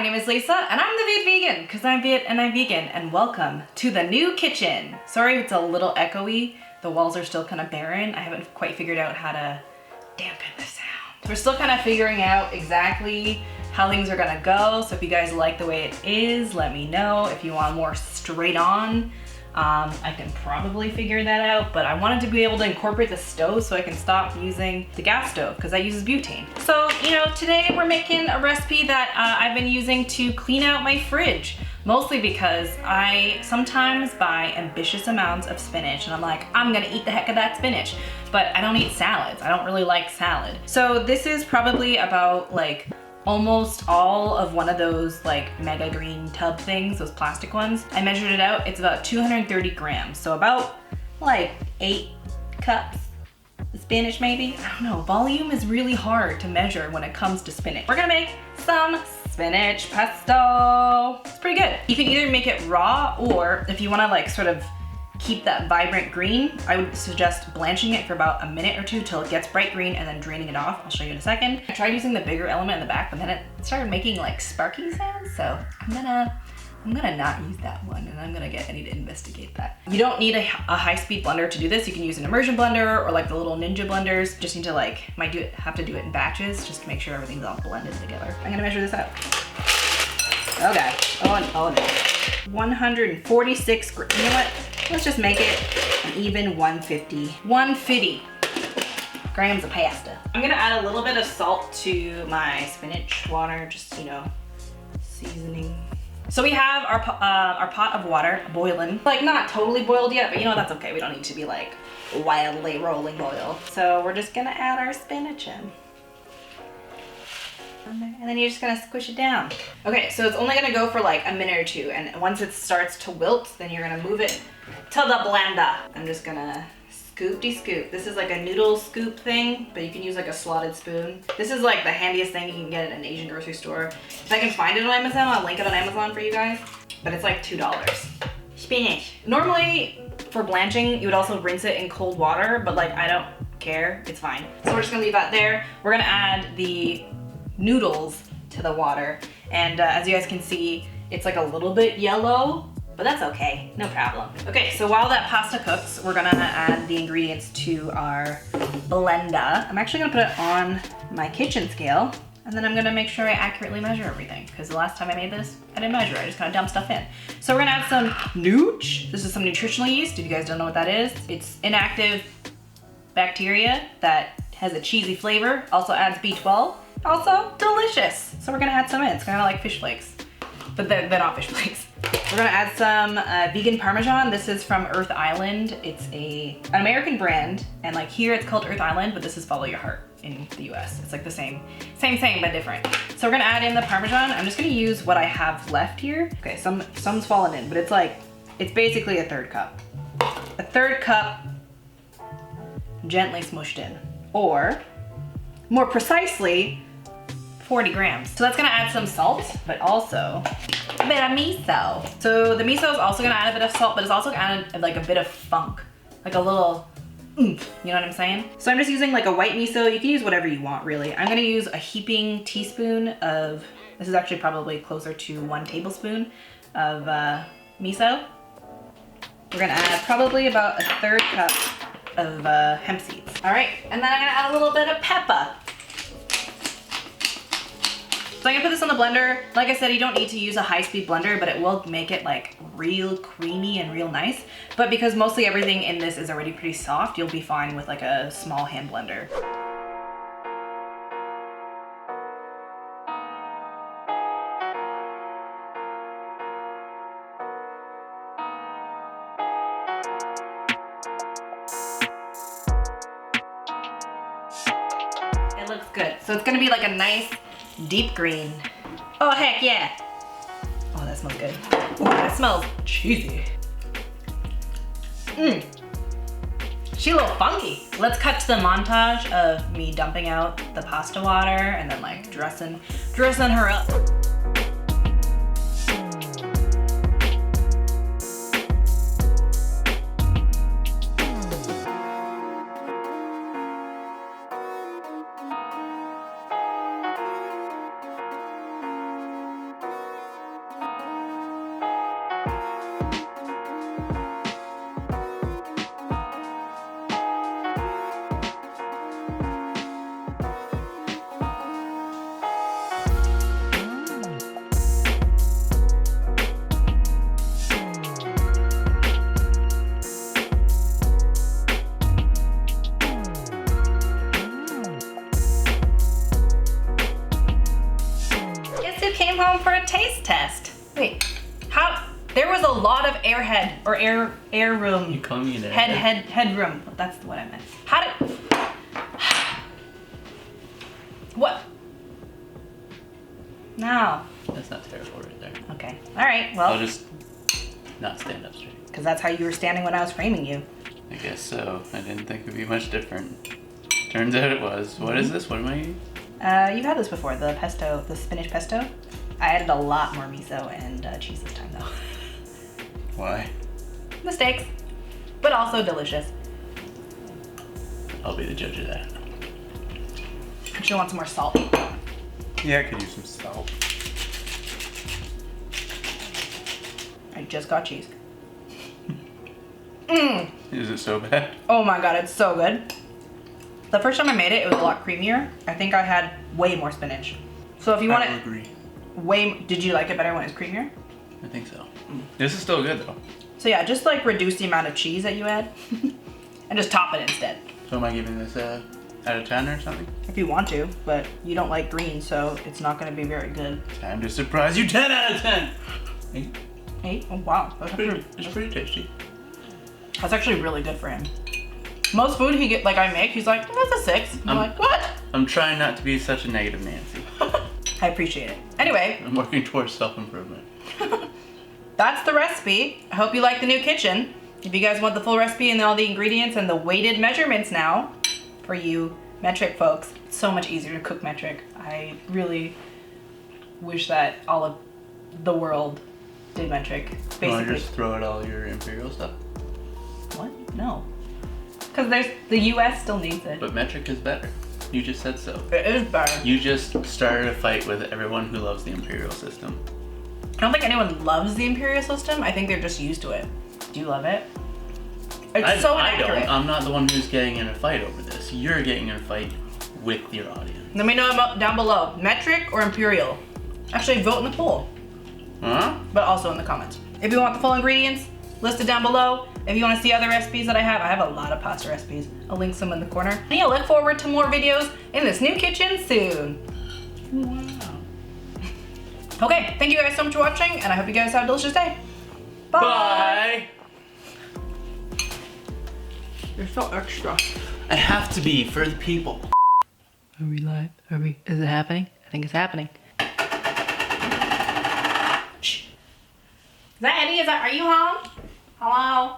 name is Lisa, and I'm the Viet Vegan, because I'm Viet and I'm vegan, and welcome to the new kitchen. Sorry if it's a little echoey. The walls are still kind of barren. I haven't quite figured out how to dampen the sound. We're still kind of figuring out exactly how things are gonna go, so if you guys like the way it is, let me know. If you want more straight on, I can probably figure that out, but I wanted to be able to incorporate the stove so I can stop using the gas stove because that uses butane. So, today we're making a recipe that I've been using to clean out my fridge, mostly because I sometimes buy ambitious amounts of spinach and I'm like, I'm gonna eat the heck of that spinach, but I don't eat salads. I don't really like salad. So this is probably about like almost all of one of those like mega green tub things, those plastic ones. I measured it out, it's about 230 grams. So about like 8 cups of spinach maybe. I don't know, volume is really hard to measure when it comes to spinach. We're gonna make some spinach pesto. It's pretty good. You can either make it raw, or if you wanna like sort of keep that vibrant green, I would suggest blanching it for about a minute or two till it gets bright green and then draining it off. I'll show you in a second. I tried using the bigger element in the back, but then it started making like sparking sounds, so I'm gonna not use that one, and I need to investigate that. You don't need a high-speed blender to do this. You can use an immersion blender or like the little Ninja blenders. Just need to have to do it in batches just to make sure everything's all blended together. I'm gonna measure this out. Okay, oh no. 146, you know what? Let's just make it an even 150 grams of pasta. I'm gonna add a little bit of salt to my spinach water, just, seasoning. So we have our pot of water boiling. Like not totally boiled yet, but that's okay. We don't need to be like wildly rolling boil. So we're just gonna add our spinach in. And then you're just gonna squish it down. Okay, so it's only gonna go for like a minute or two, and once it starts to wilt, then you're gonna move it to the blender. I'm just gonna scoop-de-scoop. This is like a noodle scoop thing, but you can use like a slotted spoon. This is like the handiest thing you can get at an Asian grocery store. If I can find it on Amazon, I'll link it on Amazon for you guys, but it's like $2. Spinach. Normally, for blanching, you would also rinse it in cold water, but like I don't care, it's fine. So we're just gonna leave that there. We're gonna add the noodles to the water, and as you guys can see, it's like a little bit yellow, but that's okay, no problem. Okay, so while that pasta cooks, we're gonna add the ingredients to our blender. I'm actually gonna put it on my kitchen scale, and then I'm gonna make sure I accurately measure everything, because the last time I made this, I didn't measure, I just kind of dumped stuff in. So we're gonna add some nooch. This is some nutritional yeast, if you guys don't know what that is. It's inactive bacteria that has a cheesy flavor, also adds B12. Also delicious. So we're gonna add some in. It's kind of like fish flakes, but they're not fish flakes. We're gonna add some vegan Parmesan. This is from Earth Island. It's an American brand, and like here it's called Earth Island, but this is Follow Your Heart in the US. It's like the same but different. So we're gonna add in the Parmesan. I'm just gonna use what I have left here. Okay, some's fallen in, but it's basically a third cup. A third cup gently smushed in, or more precisely, 40 grams. So that's gonna add some salt, but also a bit of miso. So the miso is also gonna add a bit of salt, but it's also gonna add like a bit of funk, like a little oomph, you know what I'm saying? So I'm just using like a white miso. You can use whatever you want, really. I'm gonna use a heaping teaspoon of, this is actually probably closer to 1 tablespoon of miso. We're gonna add probably about a third cup of hemp seeds. All right, and then I'm gonna add a little bit of pepper. So I'm gonna put this on the blender. Like I said, you don't need to use a high-speed blender, but it will make it like real creamy and real nice. But because mostly everything in this is already pretty soft, you'll be fine with like a small hand blender. It looks good. So it's gonna be like a nice deep green. Oh heck yeah. Oh, that smells good. Oh, that smells cheesy. She's a little funky. Let's cut to the montage of me dumping out the pasta water and then like dressing her up. home for a taste test. Wait, how? There was a lot of airhead or air room. You call me an airhead? Headroom. That's what I meant. How did? What? No. That's not terrible right there. Okay. All right. Well. I'll just not stand up straight. Because that's how you were standing when I was framing you. I guess so. I didn't think it'd be much different. Turns out it was. What is this? What am I eating? You've had this before, the pesto, the spinach pesto. I added a lot more miso and cheese this time though. Why? Mistakes, but also delicious. I'll be the judge of that. Actually want some more salt. Yeah, I could use some salt. I just got cheese. Is it so bad? Oh my god, it's so good. The first time I made it, it was a lot creamier. I think I had way more spinach. So if you want I it agree. did you like it better when it's creamier? I think so. This is still good though. So yeah, just like reduce the amount of cheese that you add and just top it instead. So am I giving this out of 10 or something? If you want to, but you don't like green, so it's not gonna be very good. Time to surprise you. 10 out of 10. 8. 8? Oh wow, It's pretty tasty. That's actually really good for him. Most food I make, he's like, that's a 6. I'm like, what? I'm trying not to be such a negative Nancy. I appreciate it. Anyway. I'm working towards self-improvement. That's the recipe. I hope you like the new kitchen. If you guys want the full recipe and all the ingredients and the weighted measurements now, for you metric folks, it's so much easier to cook metric. I really wish that all of the world did metric. Basically. You want to just throw out all your imperial stuff? What? No. Because the US still needs it. But metric is better. You just said so. It is better. You just started a fight with everyone who loves the imperial system. I don't think anyone loves the imperial system. I think they're just used to it. Do you love it? It's so inaccurate. I don't. I'm not the one who's getting in a fight over this. You're getting in a fight with your audience. Let me know down below. Metric or imperial? Actually, vote in the poll. Huh? But also in the comments. If you want the full ingredients, listed down below. If you want to see other recipes that I have a lot of pasta recipes. I'll link some in the corner. And yeah, look forward to more videos in this new kitchen soon. Wow. Okay, thank you guys so much for watching, and I hope you guys have a delicious day. Bye! Bye! You're so extra. I have to be for the people. Are we live? Is it happening? I think it's happening. Shh. Is that Eddie? Are you home? Hello?